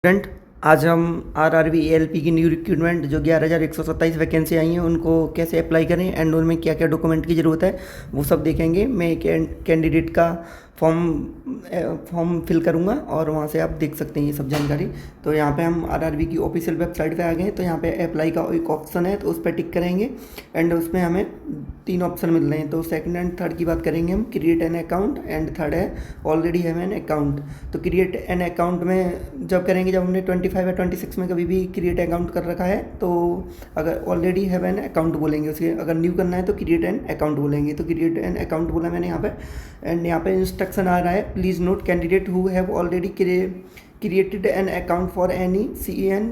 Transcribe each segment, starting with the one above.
Student, आज हम RRB ALP की न्यू रिक्रूटमेंट जो 11,127 वैकेंसी आई हैं उनको कैसे अप्लाई करें एंड उनमें क्या क्या डॉक्यूमेंट की ज़रूरत है वो सब देखेंगे। मैं कैंडिडेट का फॉर्म फिल करूंगा और वहां से आप देख सकते हैं ये सब जानकारी। तो यहाँ पे हम आरआरबी की ऑफिशियल वेबसाइट पे आ गए हैं। तो यहाँ पे अप्लाई का एक ऑप्शन है, तो उस पर टिक करेंगे एंड उसमें हमें 3 ऑप्शन मिल रहे हैं। तो सेकंड एंड थर्ड की बात करेंगे हम, create an account, and third है ऑलरेडी हैव एन अकाउंट। तो क्रिएट एन अकाउंट में जब करेंगे, जब हमने 25 या 26 में कभी भी क्रिएट अकाउंट कर रखा है, तो अगर ऑलरेडी हैव एन अकाउंट बोलेंगे उसके, अगर न्यू करना है तो क्रिएट एन अकाउंट बोलेंगे। तो क्रिएट एन अकाउंट बोला मैंने यहाँ पे, एंड यहाँ पे इंस्ट्रक्शन आ रहा है, please note candidate who have already created an account for any CEN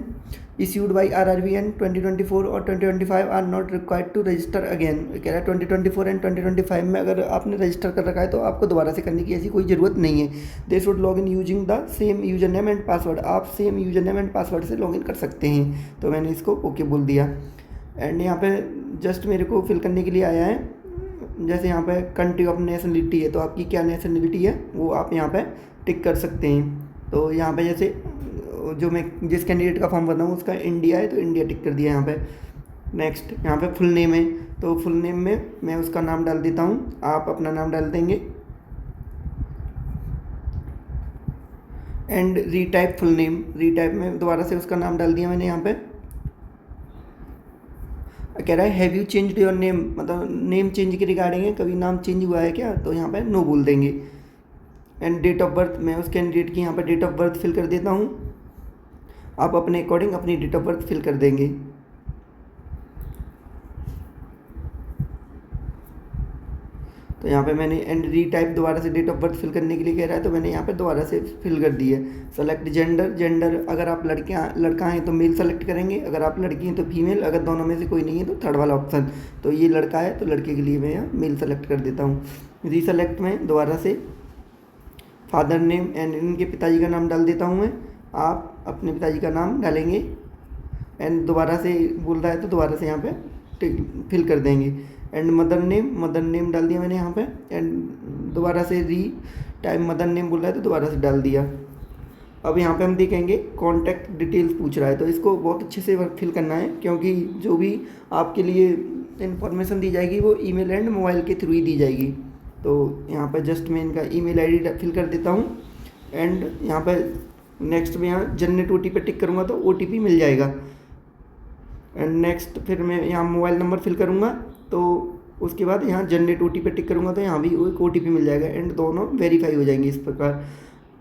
issued by RRB in 2024 और 2025 are not required to register again. कह रहा है 2024 एंड 2025 में अगर आपने रजिस्टर कर रखा है तो आपको दोबारा से करने की ऐसी कोई ज़रूरत नहीं है। They should log in using the same user name and password. आप same user name and password से लॉग इन कर सकते हैं। तो मैंने इसको ओके बोल दिया एंड यहाँ पे जस्ट मेरे को फिल करने के लिए आया है। जैसे यहाँ पे कंट्री ऑफ नेशनलिटी है, तो आपकी क्या नेशनलिटी है वो आप यहाँ पे टिक कर सकते हैं। तो यहाँ पे जैसे जो मैं जिस कैंडिडेट का फॉर्म भर रहा हूँ उसका इंडिया है, तो इंडिया टिक कर दिया यहाँ पे। नेक्स्ट यहाँ पे फुल नेम है, तो फुल नेम में मैं उसका नाम डाल देता हूँ, आप अपना नाम डाल देंगे। And retype full name, retype में दोबारा से उसका नाम डाल दिया मैंने यहाँ पे। कह रहा है have you changed your name, मतलब नेम चेंज के रिगार्डिंग है, कभी नाम चेंज हुआ है क्या, तो यहाँ पे नो बोल देंगे। एंड डेट ऑफ बर्थ, मैं उस कैंडिडेट की यहाँ पे डेट ऑफ बर्थ फिल कर देता हूँ। आप अपने अकॉर्डिंग अपनी डेट ऑफ बर्थ फिल कर देंगे। तो यहाँ पे मैंने एंड रीटाइप दोबारा से डेट ऑफ बर्थ फिल करने के लिए कह रहा है, तो मैंने यहाँ पे दोबारा से फिल कर दी है। सेलेक्ट जेंडर, जेंडर अगर आप लड़का हैं तो मेल सेलेक्ट करेंगे, अगर आप लड़की हैं तो फीमेल, अगर दोनों में से कोई नहीं है तो थर्ड वाला ऑप्शन। तो ये लड़का है तो लड़के के लिए मैं यहाँ मेल सेलेक्ट कर देता हूँ। रीसेलेक्ट में दोबारा से फादर नेम एंड इनके पिताजी का नाम डाल देता हूँ मैं, आप अपने पिताजी का नाम डालेंगे। एंड दोबारा से बोल रहा है तो दोबारा से यहाँ पे फिल कर देंगे। एंड मदर नेम डाल दिया मैंने यहाँ पे, एंड दोबारा से टाइम मदर नेम बोल रहा है तो दोबारा से डाल दिया। अब यहाँ पे हम देखेंगे कॉन्टैक्ट डिटेल्स पूछ रहा है, तो इसको बहुत अच्छे से फिल करना है, क्योंकि जो भी आपके लिए इन्फॉर्मेशन दी जाएगी वो ईमेल एंड मोबाइल के थ्रू ही दी जाएगी। तो यहाँ पर जस्ट मैं इनका ईमेल आईडी फिल कर देता हूँ। एंड यहाँ पर नेक्स्ट में यहाँ जनरेट OTP पे टिक करूँगा तो OTP मिल जाएगा। एंड नेक्स्ट फिर मैं यहाँ मोबाइल नंबर फिल करूँगा, तो उसके बाद यहाँ जनरेट OTP पे टिक करूँगा तो यहाँ भी एक OTP मिल जाएगा, एंड दोनों वेरीफाई हो जाएंगे इस प्रकार।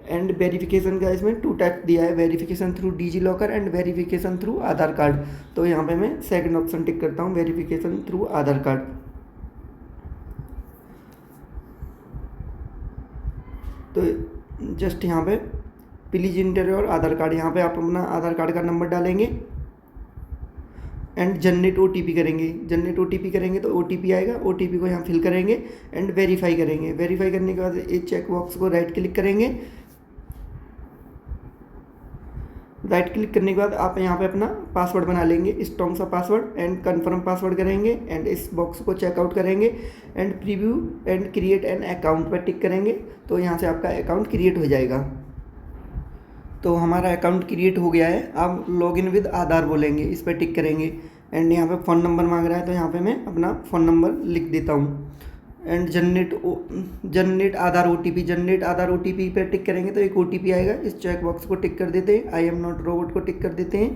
एंड वेरिफिकेशन का इसमें 2 टाइप दिया है, verification through Digi Locker and verification through Aadhaar card. तो यहाँ पे मैं सेकंड ऑप्शन टिक करता हूँ, वेरिफिकेशन थ्रू आधार कार्ड। तो जस्ट यहाँ पे प्लीज इंटर और आधार कार्ड, यहाँ पे आप अपना आधार कार्ड का नंबर डालेंगे एंड जनरेट OTP करेंगे। जनरेट OTP करेंगे तो OTP आएगा, OTP को यहाँ फिल करेंगे एंड वेरीफाई करेंगे। वेरीफाई करने के बाद इस चेक बॉक्स को राइट क्लिक करेंगे। राइट क्लिक करने के बाद आप यहाँ पे अपना पासवर्ड बना लेंगे, स्ट्रॉन्ग सा पासवर्ड, एंड कन्फर्म पासवर्ड करेंगे एंड इस बॉक्स को चेकआउट करेंगे and preview and create an account पर टिक करेंगे। तो यहाँ से आपका अकाउंट क्रिएट हो जाएगा। तो हमारा अकाउंट क्रिएट हो गया है। आप लॉगिन विद आधार बोलेंगे, इस पर टिक करेंगे। एंड यहाँ पे फ़ोन नंबर मांग रहा है, तो यहाँ पे मैं अपना फ़ोन नंबर लिख देता हूँ। एंड जनरेट आधार OTP पे टिक करेंगे तो एक OTP आएगा, इस चेक बॉक्स को टिक कर देते हैं। आई एम नॉट रोबोट को टिक कर देते हैं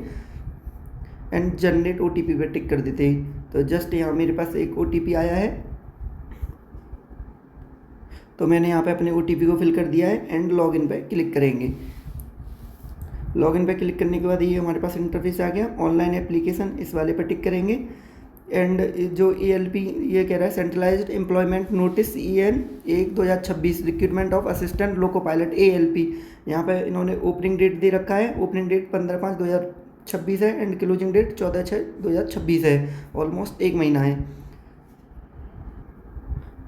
एंड जनरेट OTP पे टिक कर देते हैं। तो जस्ट यहाँ मेरे पास एक OTP आया है, तो मैंने यहाँ पे अपने OTP को फिल कर दिया है एंड लॉगिन पे क्लिक करेंगे। लॉगिन पे क्लिक करने के बाद ये हमारे पास इंटरफेस आ गया। ऑनलाइन एप्लीकेशन, इस वाले पर टिक करेंगे। एंड जो ALP ये कह रहा है centralised employment notice EN 1/2026 recruitment of assistant loco pilot ALP। यहाँ पे इन्होंने ओपनिंग डेट दे रखा है, ओपनिंग डेट 15/5/2026 है एंड क्लोजिंग डेट 14/6/2026 है, ऑलमोस्ट 1 महीना है।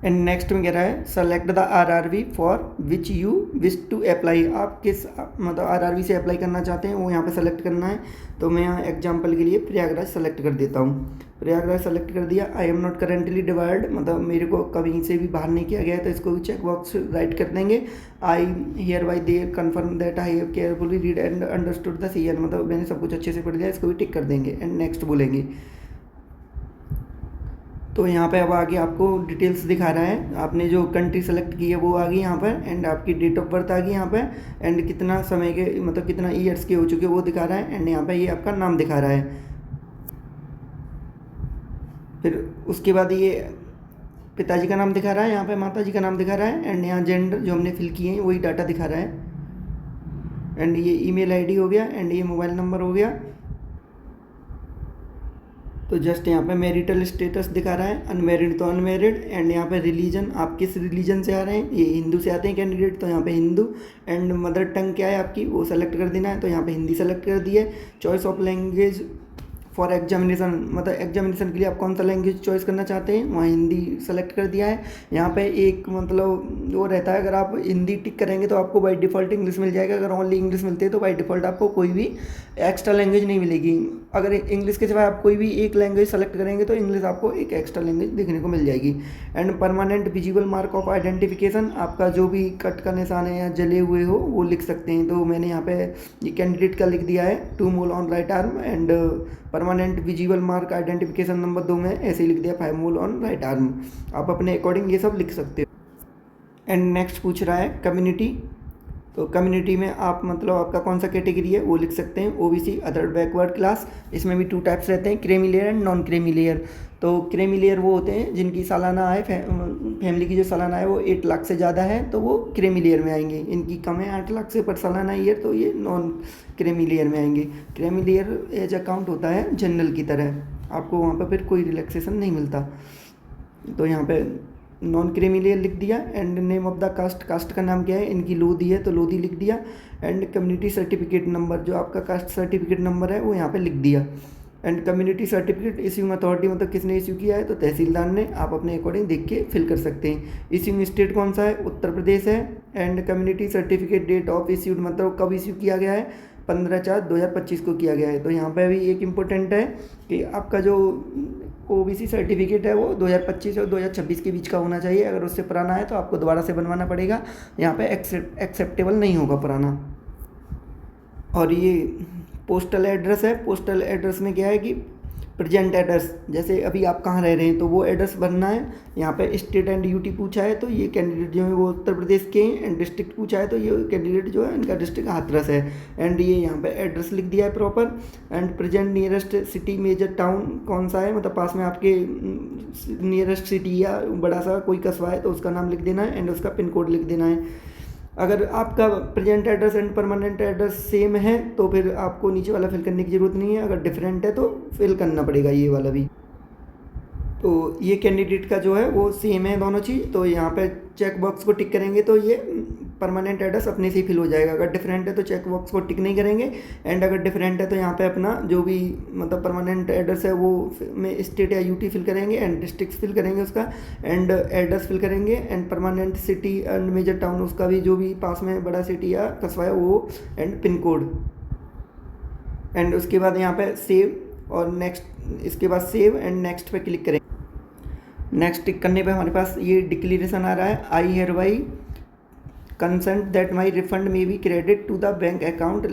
एंड नेक्स्ट में कह रहा है select the RRB for which you wish to apply. आप किस मतलब आरआरबी से अप्लाई करना चाहते हैं वो यहाँ पे सेलेक्ट करना है। तो मैं यहाँ एग्जांपल के लिए प्रयागराज सेलेक्ट कर देता हूँ। प्रयागराज सेलेक्ट कर दिया। I am not currently divide, मतलब मेरे को कभी से भी बाहर नहीं किया गया है, तो इसको भी चेक बॉक्स राइट कर देंगे। I hear by they confirm that I have carefully read and understood the CN, मतलब मैंने सब कुछ अच्छे से पढ़ लिया, इसको भी टिक कर देंगे एंड नेक्स्ट बोलेंगे। तो यहाँ पे अब आगे आपको डिटेल्स दिखा रहा है, आपने जो कंट्री सेलेक्ट की है वो आ गई यहाँ पर, एंड आपकी डेट ऑफ बर्थ आ गई यहाँ पर, एंड कितना समय के मतलब कितना ईयर्स के हो चुके वो दिखा रहा है, एंड यहाँ पे ये आपका नाम दिखा रहा है। फिर उसके बाद ये पिताजी का नाम दिखा रहा है, यहाँ पे माता जी का नाम दिखा रहा है, एंड यहाँ जेंडर जो हमने फिल किए हैं वही डाटा दिखा रहा है, एंड ये ईमेल आईडी हो गया, एंड ये मोबाइल नंबर हो गया। तो जस्ट यहाँ पे मैरिटल स्टेटस दिखा रहा है, अनमेरिड तो अनमेरिड, एंड यहाँ पे रिलीजन आप किस रिलीजन से आ रहे हैं, ये हिंदू से आते हैं कैंडिडेट, तो यहाँ पे हिंदू, एंड मदर टंग क्या है आपकी वो सेलेक्ट कर देना है, तो यहाँ पे हिंदी सेलेक्ट कर दी है। Choice of language for examination, मतलब एग्जामिनेशन के लिए आप कौन सा लैंग्वेज चॉइस करना चाहते हैं, वहाँ हिंदी सेलेक्ट कर दिया है। यहाँ पे एक मतलब वो रहता है, अगर आप हिंदी टिक करेंगे तो आपको बाय डिफ़ॉल्ट इंग्लिश मिल जाएगा, अगर ओनली इंग्लिश मिलती है तो बाय डिफ़ॉल्ट आपको कोई भी एक्स्ट्रा लैंग्वेज नहीं मिलेगी। अगर इंग्लिश के सिवाय आप कोई भी एक लैंग्वेज सेलेक्ट करेंगे तो इंग्लिश आपको एक एक्स्ट्रा लैंग्वेज देखने को मिल जाएगी। And permanent visible mark of identification, आपका जो भी कट का निशान है या जले हुए हो वो लिख सकते हैं, तो मैंने यहाँ पे ये कैंडिडेट का लिख दिया है 2 मोल on right arm, and permanent visible mark identification number 2 में ऐसे ही लिख दिया 5 मोल ऑन राइट आर्म। आप अपने अकॉर्डिंग ये सब लिख सकते हो। एंड नेक्स्ट पूछ रहा है कम्युनिटी, तो कम्युनिटी में आप मतलब आपका कौन सा कैटेगरी है वो लिख सकते हैं, ओबीसी, अदर बैकवर्ड क्लास। इसमें भी 2 टाइप्स रहते हैं, creamy layer and non creamy layer. तो क्रीमी लेयर वो होते हैं जिनकी सालाना आय फैमिली की जो सालाना आय वो 8 लाख से ज़्यादा है, तो वो क्रीमी लेयर में आएंगे। इनकी कम है 8 लाख से पर सालाना ईयर, तो ये नॉन क्रीमी लेयर में आएंगे। क्रीमी लेयर एज अकाउंट होता है जनरल की तरह, आपको वहाँ पर फिर कोई रिलैक्सेशन नहीं मिलता। तो यहाँ पे नॉन क्रीमी लेयर लिख दिया, and name of the caste, caste का नाम क्या है, इनकी लोधी है तो लोधी लिख दिया, एंड कम्युनिटी सर्टिफिकेट नंबर जो आपका कास्ट सर्टिफिकेट नंबर है वो यहाँ पे लिख दिया। And community certificate issuing authority, मतलब किसने इश्यू किया है, तो तहसीलदार ने, आप अपने अकॉर्डिंग देख के फिल कर सकते हैं। इश्यूइंग स्टेट कौन सा है, उत्तर प्रदेश है। And community certificate date of issued, मतलब कब इश्यू किया गया है, 15/4/2025 को किया गया है। तो यहाँ पे भी एक इम्पोर्टेंट है कि आपका जो ओबीसी सर्टिफिकेट है वो 2025 और 2026 के बीच का होना चाहिए, अगर उससे पुराना है तो आपको दोबारा से बनवाना पड़ेगा, यहाँ पे एक्सेप्टेबल नहीं होगा पुराना। और ये पोस्टल एड्रेस है, पोस्टल एड्रेस में क्या है कि प्रेजेंट एड्रेस, जैसे अभी आप कहाँ रह रहे हैं तो वो एड्रेस भरना है। यहाँ पे स्टेट एंड यूटी पूछा है तो ये कैंडिडेट जो है वो उत्तर प्रदेश के हैं, एंड डिस्ट्रिक्ट पूछा है तो ये कैंडिडेट जो है इनका डिस्ट्रिक्ट हाथरस है, एंड ये यहाँ पे एड्रेस लिख दिया है proper. And present nearest city major town कौन सा है, मतलब पास में आपके नियरेस्ट सिटी या बड़ा सा कोई कस्बा है तो उसका नाम लिख देना है, एंड उसका पिन कोड लिख देना है। अगर आपका present address and permanent address same है तो फिर आपको नीचे वाला फिल करने की ज़रूरत नहीं है, अगर डिफरेंट है तो फिल करना पड़ेगा ये वाला भी। तो ये कैंडिडेट का जो है वो सेम है दोनों चीज़, तो यहाँ पे चेक बॉक्स को टिक करेंगे तो ये परमानेंट एड्रेस अपने से ही फिल हो जाएगा। अगर डिफरेंट है तो चेक बॉक्स को टिक नहीं करेंगे, एंड अगर डिफरेंट है तो यहाँ पे अपना जो भी मतलब परमानेंट एड्रेस है वो में स्टेट या यूटी फिल करेंगे, एंड डिस्ट्रिक्ट फिल करेंगे उसका, एंड एड्रेस फिल करेंगे, and permanent city and major town उसका भी जो भी पास में बड़ा सिटी या कस्बा है वो, एंड पिन कोड। एंड उसके बाद यहाँ पे सेव और नेक्स्ट, इसके बाद सेव एंड नेक्स्ट पे क्लिक करें। नेक्स्ट टिक करने पे हमारे पास ये डिक्लेरेशन आ रहा है, I hereby consent that my refund may be credit to the bank account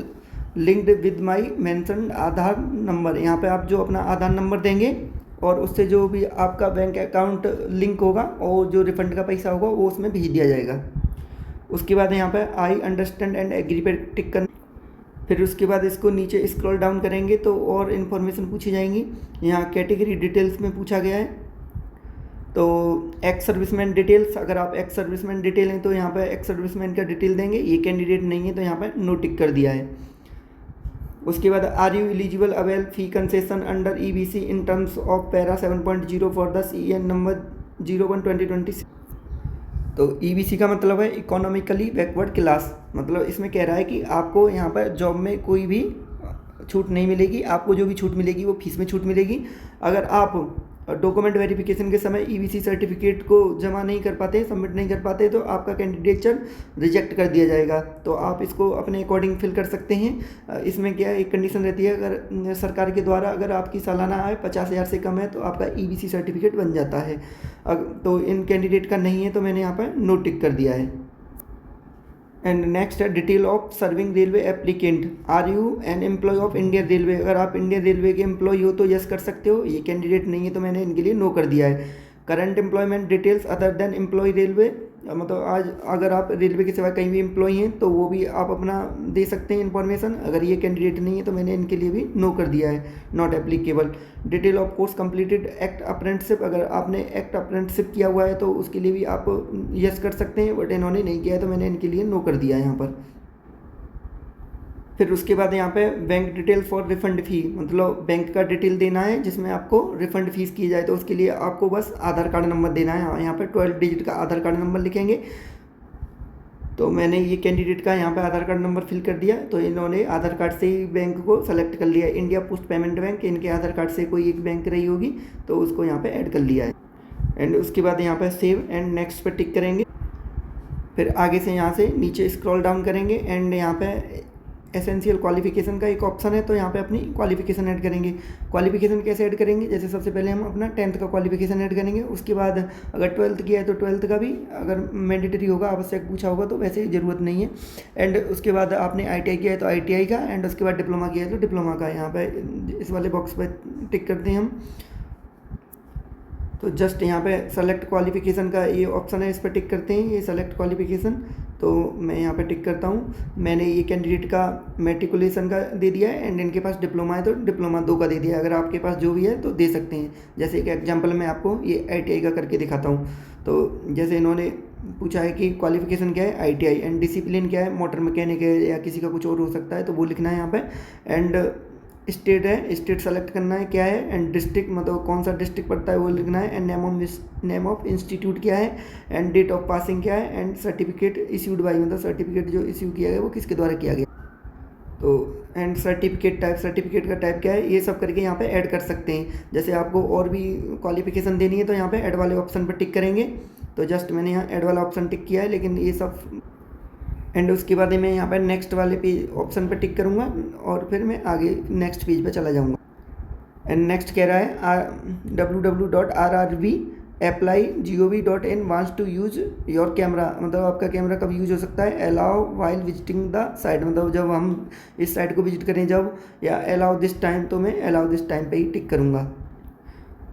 linked with my mentioned Aadhaar number. यहाँ पे आप जो अपना आधार नंबर देंगे और उससे जो भी आपका बैंक अकाउंट लिंक होगा और जो रिफंड का पैसा होगा वो उसमें भेज दिया जाएगा। उसके बाद यहाँ पे आई अंडरस्टैंड एंड एग्री पे टिक करना। फिर उसके बाद इसको नीचे स्क्रॉल डाउन करेंगे तो और इन्फॉर्मेशन पूछी जाएंगी। यहाँ कैटेगरी डिटेल्स में पूछा गया है, तो एक्स सर्विसमैन डिटेल्स, अगर आप एक्स सर्विसमैन डिटेल हैं तो यहाँ पे एक्स सर्विसमैन का डिटेल देंगे। ये कैंडिडेट नहीं है तो यहाँ पे नो टिक कर दिया है। उसके बाद are you eligible avail fee concession under EBC in terms of para 7.0 for the CN number 01/2026। तो ईबीसी का मतलब है इकोनॉमिकली बैकवर्ड क्लास, मतलब इसमें कह रहा है कि आपको यहाँ पर जॉब में कोई भी छूट नहीं मिलेगी, आपको जो भी छूट मिलेगी वो फीस में छूट मिलेगी। अगर आप डॉक्यूमेंट वेरिफिकेशन के समय ईवीसी सर्टिफिकेट को जमा नहीं कर पाते, सबमिट नहीं कर पाते, तो आपका कैंडिडेचर रिजेक्ट कर दिया जाएगा। तो आप इसको अपने अकॉर्डिंग फिल कर सकते हैं। इसमें क्या एक कंडीशन रहती है, अगर सरकार के द्वारा अगर आपकी सालाना आय 50,000 से कम है तो आपका ईवीसी सर्टिफिकेट बन जाता है। तो इन कैंडिडेट का नहीं है तो मैंने यहाँ पर नो टिक कर दिया है। एंड नेक्स्ट है detail of serving railway applicant, are you an employ of Indian railway. अगर आप इंडियन रेलवे के एम्प्लॉय हो तो यस कर सकते हो, ये कैंडिडेट नहीं है तो मैंने इनके लिए नो कर दिया है। Current employment details other than employ railway, मतलब आज अगर आप रेलवे के सिवा कहीं भी एम्प्लॉय हैं तो वो भी आप अपना दे सकते हैं इन्फॉर्मेशन। अगर ये कैंडिडेट नहीं है तो मैंने इनके लिए भी नो कर दिया है, not applicable. Detail of course completed act apprenticeship, अगर आपने एक्ट अप्रेंटिसशिप किया हुआ है तो उसके लिए भी आप यस कर सकते हैं, बट इन्होंने नहीं किया है तो मैंने इनके लिए नो कर दिया है यहाँ पर। फिर उसके बाद यहाँ पे बैंक डिटेल फॉर रिफंड फी, मतलब बैंक का डिटेल देना है जिसमें आपको रिफंड फीस की जाए, तो उसके लिए आपको बस आधार कार्ड नंबर देना है। यहाँ पे 12 डिजिट का आधार कार्ड नंबर लिखेंगे। तो मैंने ये कैंडिडेट का यहाँ पे आधार कार्ड नंबर फिल कर दिया, तो इन्होंने आधार कार्ड से ही बैंक को सेलेक्ट कर लिया। इंडिया पोस्ट पेमेंट बैंक, इनके आधार कार्ड से कोई एक बैंक रही होगी तो उसको यहाँ पर ऐड कर लिया है। एंड उसके बाद यहाँ पर सेव एंड नेक्स्ट पर टिक करेंगे। फिर आगे से यहाँ से नीचे स्क्रॉल डाउन करेंगे एंड यहाँ पे एसेंशियल क्वालिफिकेशन का एक ऑप्शन है, तो यहाँ पे अपनी क्वालिफिकेशन ऐड करेंगे। क्वालिफिकेशन कैसे ऐड करेंगे, जैसे सबसे पहले हम अपना 10th का क्वालिफिकेशन ऐड करेंगे। उसके बाद अगर 12th किया है तो 12th का भी अगर मैंडेटरी होगा, आवश्यक पूछा होगा तो वैसे ज़रूरत नहीं है। एंड उसके बाद आपने ITI किया है तो ITI का, एंड उसके बाद डिप्लोमा किया है तो डिप्लोमा का। यहाँ पर इस वाले बॉक्स पर टिक करते हैं हम। तो जस्ट यहाँ पे सेलेक्ट क्वालिफिकेशन का ये ऑप्शन है, इस पर टिक करते हैं, ये सेलेक्ट क्वालिफिकेशन। तो मैं यहाँ पे टिक करता हूँ। मैंने ये कैंडिडेट का मैट्रिकुलेशन का दे दिया है, एंड इनके पास डिप्लोमा है तो डिप्लोमा 2 का दे दिया है। अगर आपके पास जो भी है तो दे सकते हैं। जैसे एक एग्जांपल मैं आपको ये ITI का करके दिखाता हूँ। तो जैसे इन्होंने पूछा है कि क्वालिफिकेशन क्या है, ITI, एंड डिसिप्लिन क्या है, मोटर मैकेनिक है या किसी का कुछ और हो सकता है, तो वो लिखना है यहाँ पर। एंड स्टेट है, स्टेट सेलेक्ट करना है क्या है, एंड डिस्ट्रिक्ट मतलब कौन सा डिस्ट्रिक्ट पड़ता है वो लिखना है। एंड नेम ऑफ इंस्टीट्यूट क्या है, एंड डेट ऑफ पासिंग क्या है, एंड सर्टिफिकेट इश्यूड बाय, मतलब सर्टिफिकेट जो इश्यू किया गया वो किसके द्वारा किया गया। तो एंड सर्टिफिकेट टाइप, सर्टिफिकेट का टाइप क्या है, ये सब करके यहाँ पे ऐड कर सकते हैं। जैसे आपको और भी क्वालिफिकेशन देनी है तो यहाँ पे ऐड वाले ऑप्शन पर टिक करेंगे। तो जस्ट मैंने यहाँ ऐड वाला ऑप्शन टिक किया है, लेकिन ये सब। एंड उसके बाद मैं यहाँ पर नेक्स्ट वाले पेज ऑप्शन पर टिक करूँगा और फिर मैं आगे नेक्स्ट पेज पे चला जाऊँगा। एंड नेक्स्ट कह रहा है www.rrbapply.gov.in wants to use your camera, मतलब आपका कैमरा कब यूज हो सकता है। Allow while visiting the site, मतलब जब हम इस साइट को विजिट करें जब, या अलाउ दिस टाइम, तो मैं अलाउ दिस टाइम पे ही टिक करूँगा।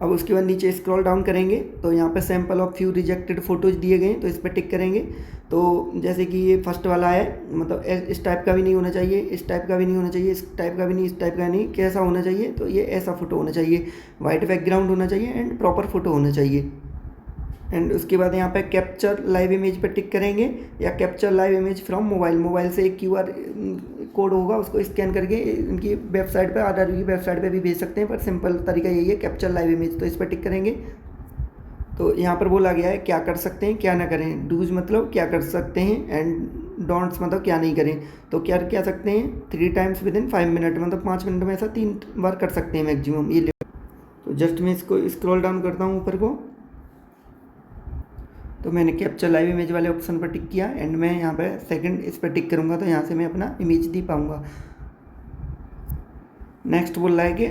अब उसके बाद नीचे स्क्रॉल डाउन करेंगे तो यहाँ पे sample of few rejected photos दिए गए हैं, तो इस पर टिक करेंगे। तो जैसे कि ये फर्स्ट वाला है, मतलब इस टाइप का भी नहीं होना चाहिए, इस टाइप का भी नहीं होना चाहिए, इस टाइप का भी नहीं, इस टाइप का नहीं, कैसा होना चाहिए, तो ये ऐसा फ़ोटो होना चाहिए, वाइट बैकग्राउंड होना चाहिए एंड प्रॉपर फ़ोटो होना चाहिए। एंड उसके बाद यहाँ पे कैप्चर लाइव इमेज पर टिक करेंगे, या capture live image from mobile से एक QR कोड होगा, उसको स्कैन करके इनकी वेबसाइट पर, RRB की वेबसाइट पे भी भेज सकते हैं, पर सिंपल तरीका यही है, कैप्चर लाइव इमेज। तो इस पर टिक करेंगे। तो यहाँ पर बोला गया है क्या कर सकते हैं क्या ना करें। डूज मतलब क्या कर सकते हैं, एंड डोंट्स मतलब क्या नहीं करें। तो क्या सकते हैं, 3 टाइम्स विद इन 5 मिनट, मतलब 5 मिनट में ऐसा 3 बार कर सकते हैं मैक्सिमम ये। तो जस्ट मैं इसको स्क्रॉल डाउन करता हूँ ऊपर को। तो मैंने कैप्चर लाइव इमेज वाले ऑप्शन पर टिक किया, एंड मैं यहाँ पे सेकंड इस पर टिक करूँगा तो यहाँ से मैं अपना इमेज दे पाऊँगा। नेक्स्ट बोल रहा है कि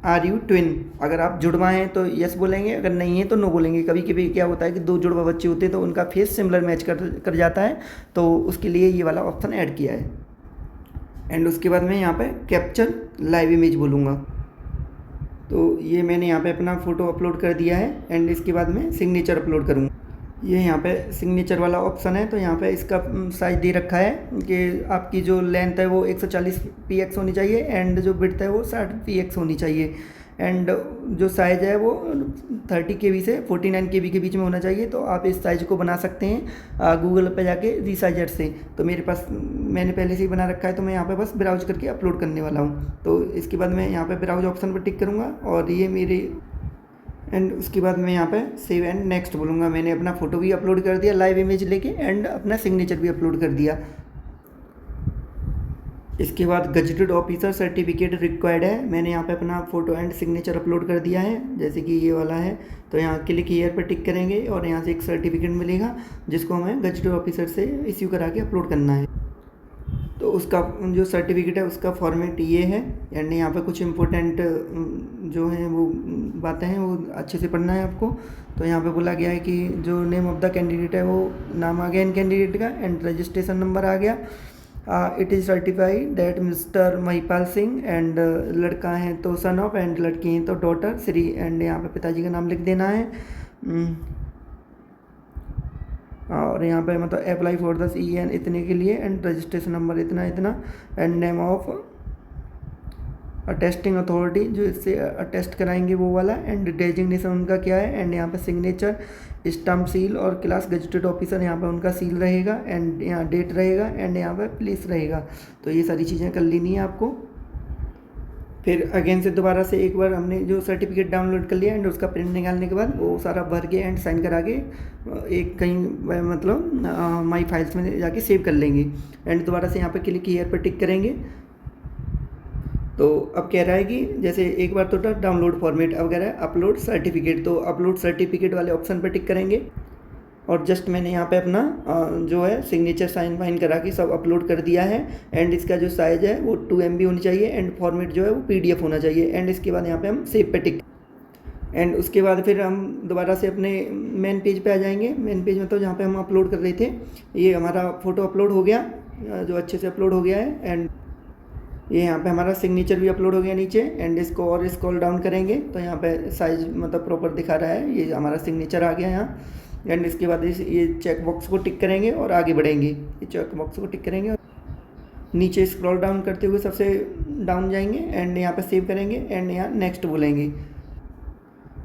आर यू ट्विन, अगर आप जुड़वा हैं तो यस बोलेंगे, अगर नहीं है तो नो बोलेंगे। कभी कभी क्या होता है कि 2 जुड़वा बच्चे होते हैं तो उनका फेस सिमिलर मैच कर जाता है, तो उसके लिए ये वाला ऑप्शन ऐड किया है। एंड उसके बाद मैं यहाँ पे कैप्चर लाइव इमेज बोलूँगा। तो ये मैंने यहाँ पे अपना फ़ोटो अपलोड कर दिया है, एंड इसके बाद मैं सिग्नेचर अपलोड करूँगा। ये यहाँ पे सिग्नेचर वाला ऑप्शन है, तो यहाँ पे इसका साइज दे रखा है कि आपकी जो लेंथ है वो 140 px होनी चाहिए, एंड जो विड्थ है वो 60 px होनी चाहिए, एंड जो साइज़ है वो 30 KB से 49 KB के बीच में होना चाहिए। तो आप इस साइज़ को बना सकते हैं गूगल पे जाके रीसाइजर से। तो मेरे पास मैंने पहले से ही बना रखा है, तो मैं यहाँ पे बस ब्राउज करके अपलोड करने वाला हूँ। तो इसके बाद मैं यहाँ पे ब्राउज ऑप्शन पर टिक करूँगा, और ये मेरे, एंड उसके बाद मैं यहाँ पे सेव एंड नेक्स्ट बोलूँगा। मैंने अपना फ़ोटो भी अपलोड कर दिया लाइव इमेज लेके, एंड अपना सिग्नेचर भी अपलोड कर दिया। इसके बाद गजेटेड ऑफिसर सर्टिफिकेट रिक्वायर्ड है। मैंने यहाँ पे अपना फ़ोटो एंड सिग्नेचर अपलोड कर दिया है, जैसे कि ये वाला है। तो यहाँ क्लिक हियर पर टिक करेंगे और यहाँ से एक सर्टिफिकेट मिलेगा जिसको हमें गजेटेड ऑफिसर से इश्यू करा के अपलोड करना है। तो उसका जो सर्टिफिकेट है उसका फॉर्मेट ये है। एंड यहाँ पे कुछ इम्पोर्टेंट जो हैं वो बातें हैं वो अच्छे से पढ़ना है आपको। तो यहाँ पे बोला गया है कि जो नेम ऑफ द कैंडिडेट है वो नाम आ गया इन कैंडिडेट का एंड रजिस्ट्रेशन नंबर आ गया। It is certified that mister Mahipal Singh and लड़का है तो सन ऑफ एंड लड़की हैं तो डॉटर श्री। एंड यहाँ पे पिताजी का नाम लिख देना है। और यहाँ पे मतलब अप्लाई फॉर द CEN इतने के लिए एंड रजिस्ट्रेशन नंबर इतना इतना and name of attesting authority जो इससे अटेस्ट कराएंगे वो वाला एंड डेजिग्नेशन उनका क्या है। एंड यहाँ पे सिग्नेचर स्टम्प सील और क्लास गजेटेड ऑफिसर यहाँ पे उनका सील रहेगा एंड यहाँ डेट रहेगा एंड यहाँ पे प्लेस रहेगा। तो ये सारी चीज़ें कर लेनी है आपको। फिर अगेन से दोबारा से एक बार हमने जो सर्टिफिकेट डाउनलोड कर लिया एंड उसका प्रिंट निकालने के बाद वो सारा भर के एंड साइन करा के एक कहीं मतलब माई फाइल्स में जाके सेव कर लेंगे। एंड दोबारा से यहाँ पे क्लिक हियर पर टिक करेंगे। तो अब कह रहा है कि जैसे एक बार तो डाउनलोड फॉर्मेट, अब कह रहा है अपलोड सर्टिफिकेट। तो अपलोड सर्टिफिकेट वाले ऑप्शन पर टिक करेंगे और जस्ट मैंने यहाँ पे अपना जो है सिग्नेचर साइन वाइन करा के सब अपलोड कर दिया है। एंड इसका जो साइज़ है वो 2 MB होनी चाहिए एंड फॉर्मेट जो है वो PDF होना चाहिए। एंड इसके बाद यहाँ पे हम सेव पे टिक एंड उसके बाद फिर हम दोबारा से अपने मेन पेज पे आ जाएंगे। मेन पेज में तो जहाँ पे हम अपलोड कर रहे थे ये हमारा फ़ोटो अपलोड हो गया, जो अच्छे से अपलोड हो गया है। एंड ये यहाँ पे हमारा सिग्नेचर भी अपलोड हो गया नीचे। एंड इसको और स्क्रॉल डाउन करेंगे तो यहाँ पे साइज मतलब प्रॉपर दिखा रहा है, ये हमारा सिग्नेचर आ गया यहाँ। एंड इसके बाद ये चेक बॉक्स को टिक करेंगे और आगे बढ़ेंगे। ये चेक बॉक्स को टिक करेंगे और नीचे स्क्रॉल डाउन करते हुए सबसे डाउन जाएंगे एंड यहाँ पे सेव करेंगे एंड यहाँ नेक्स्ट बोलेंगे।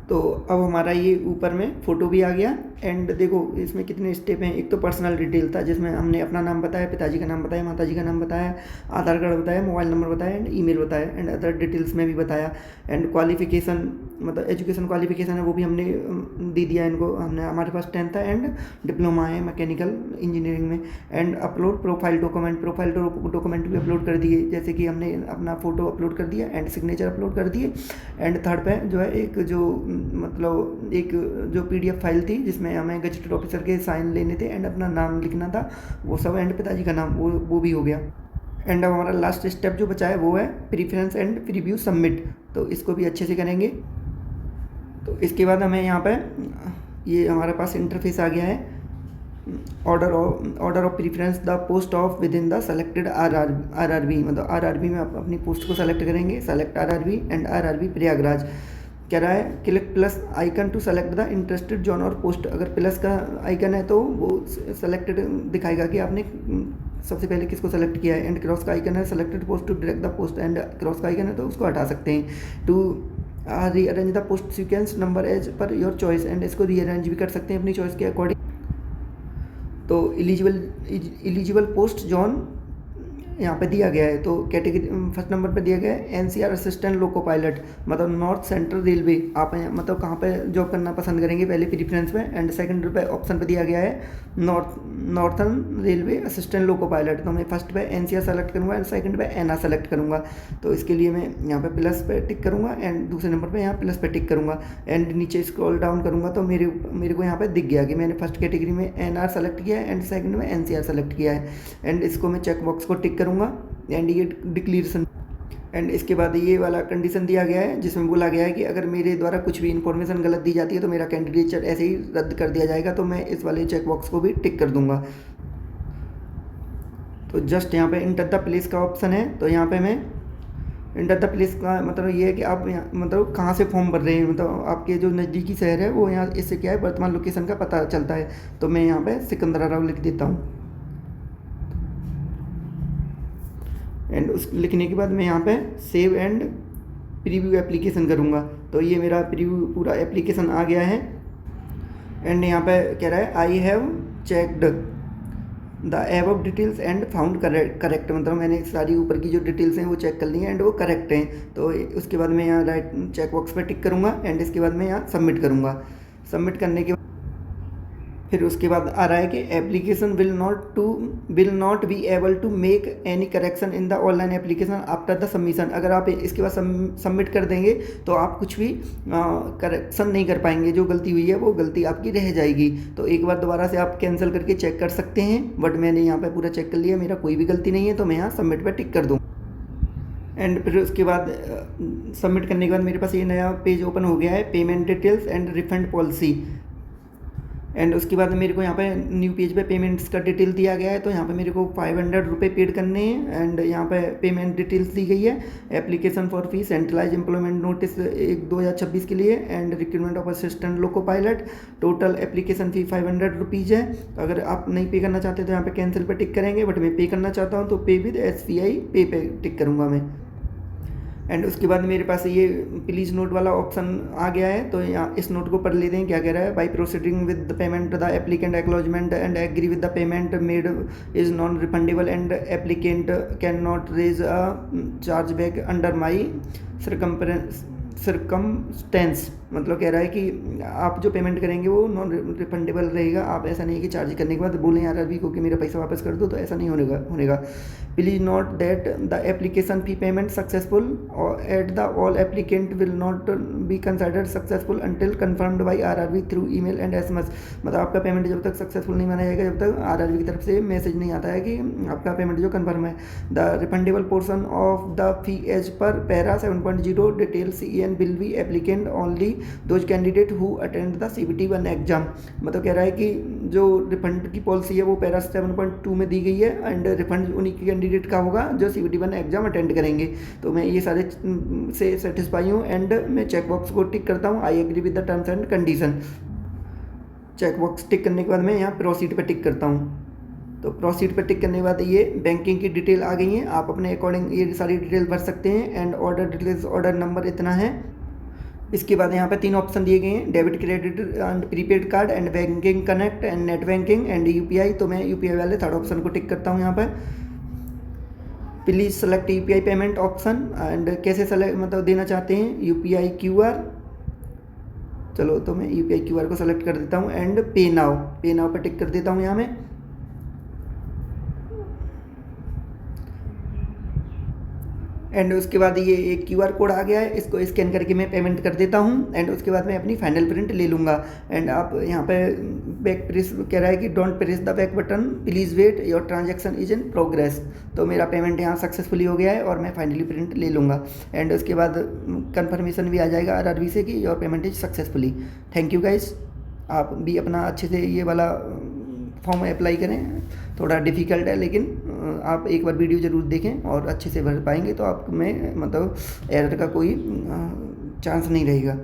तो अब हमारा ये ऊपर में फ़ोटो भी आ गया। एंड देखो इसमें कितने स्टेप हैं। एक तो पर्सनल डिटेल था जिसमें हमने अपना नाम बताया, पिताजी का नाम बताया, माताजी का नाम बताया, आधार कार्ड बताया, मोबाइल नंबर बताया एंड ईमेल बताया एंड अदर डिटेल्स में भी बताया। एंड क्वालिफिकेशन मतलब एजुकेशन क्वालिफिकेशन है वो भी हमने दे दिया इनको। हमने हमारे पास 10th था एंड डिप्लोमा है मैकेनिकल इंजीनियरिंग में। एंड अपलोड प्रोफाइल डॉक्यूमेंट भी अपलोड कर दिए, जैसे कि हमने अपना फ़ोटो अपलोड कर दिया एंड सिग्नेचर अपलोड कर दिए। एंड थर्ड पे जो है एक जो मतलब एक जो PDF फाइल थी जिसमें हमें गजेटेड ऑफिसर के साइन लेने थे एंड अपना नाम लिखना था वो सब एंड पिताजी का नाम वो भी हो गया। एंड अब हमारा लास्ट स्टेप जो बचा है वो है प्रीफरेंस एंड प्रीव्यू सबमिट। तो इसको भी अच्छे से करेंगे। तो इसके बाद हमें यहाँ पे ये हमारे पास इंटरफेस आ गया है। Order of preference the post of with in the selected RRB मतलब RRB में आप अपनी पोस्ट को सेलेक्ट करेंगे। Select RRB and RRB Prayagraj. कह रहा है click plus icon to select the interested zone और पोस्ट। अगर प्लस का आइकन है तो वो सेलेक्टेड दिखाएगा कि आपने सबसे पहले किसको सेलेक्ट किया है। एंड क्रॉस का आइकन है selected post to direct the post. And cross का आइकन है तो उसको हटा सकते हैं। To rearrange the post sequence number as per your choice. And इसको रीअरेंज भी कर सकते हैं अपनी चॉइस के अकॉर्डिंग। तो एलिजिबल पोस्ट जॉन यहाँ पे दिया गया है। तो कैटेगरी फर्स्ट नंबर पे दिया गया है NCR असिस्टेंट लोको पायलट मतलब नॉर्थ सेंट्रल रेलवे। आप मतलब कहाँ पे जॉब करना पसंद करेंगे पहले प्रीफरेंस में। एंड सेकंड पे ऑप्शन पे दिया गया है northern railway assistant loco pilot. तो मैं फर्स्ट पे NCR सेलेक्ट करूँगा एंड सेकंड पे NR सेलेक्ट करूँगा। तो इसके लिए मैं यहाँ पे प्लस पे टिक करूँगा एंड दूसरे नंबर पर यहाँ प्लस पे टिक करूँगा। एंड नीचे स्क्रॉल डाउन करूँगा तो मेरे को यहाँ पर दिख गया कि मैंने फर्स्ट कैटेगरी में NR सेलेक्ट किया है एंड सेकंड में NCR सेलेक्ट किया है। एंड इसको मैं चेक बॉक्स को टिक करूँगा एंड ये डिक्लेरेशन। एंड इसके बाद ये वाला कंडीशन दिया गया है जिसमें बोला गया है कि अगर मेरे द्वारा कुछ भी इन्फॉर्मेशन गलत दी जाती है तो मेरा कैंडिडेचर ऐसे ही रद्द कर दिया जाएगा। तो मैं इस वाले चेक बॉक्स को भी टिक कर दूंगा। तो जस्ट यहाँ पे इंटर द प्लेस का ऑप्शन है। तो यहाँ पे मैं इंटर द प्लेस का मतलब ये है कि आप यहाँ मतलब कहाँ से फॉर्म भर रहे हैं, मतलब आपके जो नज़दीकी शहर है वो यहाँ इससे क्या है वर्तमान लोकेशन का पता चलता है। तो मैं यहाँ पे सिकंदरा लिख देता हूँ। एंड उस लिखने के बाद मैं यहाँ पे सेव एंड प्रीव्यू एप्लीकेशन करूँगा। तो ये मेरा प्रीव्यू पूरा एप्लीकेशन आ गया है। एंड यहाँ पे कह रहा है I have checked the above details and found correct मतलब मैंने सारी ऊपर की जो डिटेल्स हैं वो चेक कर ली हैं एंड वो करेक्ट हैं। तो उसके बाद मैं यहाँ राइट चेक बॉक्स पर टिक करूँगा एंड इसके बाद मैं यहाँ सबमिट करूँगा। सबमिट करने के फिर उसके बाद आ रहा है कि application will not be able to make any correction in the online application after the submission. अगर आप इसके बाद सबमिट कर देंगे तो आप कुछ भी करेक्शन नहीं कर पाएंगे, जो गलती हुई है वो गलती आपकी रह जाएगी। तो एक बार दोबारा से आप कैंसिल करके चेक कर सकते हैं, बट मैंने यहाँ पे पूरा चेक कर लिया, मेरा कोई भी गलती नहीं है, तो मैं यहाँ सबमिट पर टिक कर दूँ। एंड फिर उसके बाद सबमिट करने के बाद मेरे पास ये नया पेज ओपन हो गया है, payment details and refund policy. And उसके बाद मेरे को यहाँ पे न्यू पेज पे पेमेंट्स का डिटेल दिया गया है, तो यहाँ पे मेरे को 500 रुपये पेड करने हैं। एंड यहाँ पे पेमेंट डिटेल्स दी गई है, application for fee centralise employment notice 1/2026 के लिए and recruitment of assistant loco pilot. Total application fee 500 rupees है। तो अगर आप नहीं पे करना चाहते तो यहाँ पे कैंसिल पे टिक करेंगे, बट मैं पे करना चाहता हूँ तो पे विद SBI पे पे टिक करूँगा मैं। एंड उसके बाद मेरे पास ये प्लीज़ नोट वाला ऑप्शन आ गया है, तो यहाँ इस नोट को पढ़ लेते हैं क्या कह रहा है। By proceeding with the payment the applicant acknowledgement and agree with the payment made is non refundable and applicant can not raise a charge back under my circumstances. मतलब कह रहा है कि आप जो पेमेंट करेंगे वो नॉन रिफंडेबल रहेगा। आप ऐसा नहीं कि चार्ज करने के बाद बोलें यार अभी को कि मेरा पैसा वापस कर दो, तो ऐसा नहीं होनेगा। Please note that the application fee payment successful at the all applicant will not be considered successful until confirmed by RRB through email and SMS। मतलब आपका पेमेंट जब तक सक्सेसफुल नहीं माना जाएगा, जब तक RRB की तरफ से मैसेज नहीं आता है कि आपका पेमेंट जो कन्फर्म है। The refundable portion of the fee as per para 7.0 detail CEN will be applicant only those candidate who attend the CBT 1 exam. मतलब कह रहा है कि जो रिफंड की पॉलिसी है वो पैरा 7.2 में दी गई है, एंड रिफंड उन्हीं कैंडिडेट का होगा जो CBT 1 एग्जाम अटेंड करेंगे। तो मैं ये सारे से सेटिस्फाई हूँ, एंड मैं चेक बॉक्स को टिक करता हूँ, I agree with the terms and condition. Check box tick करने के बाद मैं यहाँ प्रोसीड पे टिक करता हूँ। तो प्रोसीड पे टिक करने के बाद ये बैंकिंग की डिटेल आ गई है, आप अपने अकॉर्डिंग ये सारी डिटेल भर सकते हैं। And order details, order number इतना है। इसके बाद यहाँ पे 3 ऑप्शन दिए गए हैं, debit credit and prepaid card and banking connect and net banking and UPI। तो मैं UPI वाले 3rd ऑप्शन को टिक करता हूँ यहाँ पर। Please select UPI payment option. And कैसे सेलेक्ट मतलब देना चाहते हैं, UPI QR। चलो तो मैं UPI QR को सेलेक्ट कर देता हूँ एंड पे नाउ पे टिक कर देता हूँ यहाँ में। एंड उसके बाद ये एक QR कोड आ गया है, इसको स्कैन करके मैं पेमेंट कर देता हूँ। एंड उसके बाद मैं अपनी फाइनल प्रिंट ले लूँगा। एंड आप यहाँ पे बैक प्रेस कह रहा है कि don't press the back button, please wait, your transaction is in progress. तो मेरा पेमेंट यहाँ सक्सेसफुली हो गया है और मैं फाइनली प्रिंट ले लूँगा। एंड उसके बाद कन्फर्मेशन भी आ जाएगा RRB से कि your payment is successfully. Thank you guys. आप भी अपना अच्छे से ये वाला फॉर्म अप्लाई करें, थोड़ा डिफ़िकल्ट है लेकिन आप एक बार वीडियो ज़रूर देखें और अच्छे से भर पाएंगे तो आप में मतलब एरर का कोई चांस नहीं रहेगा।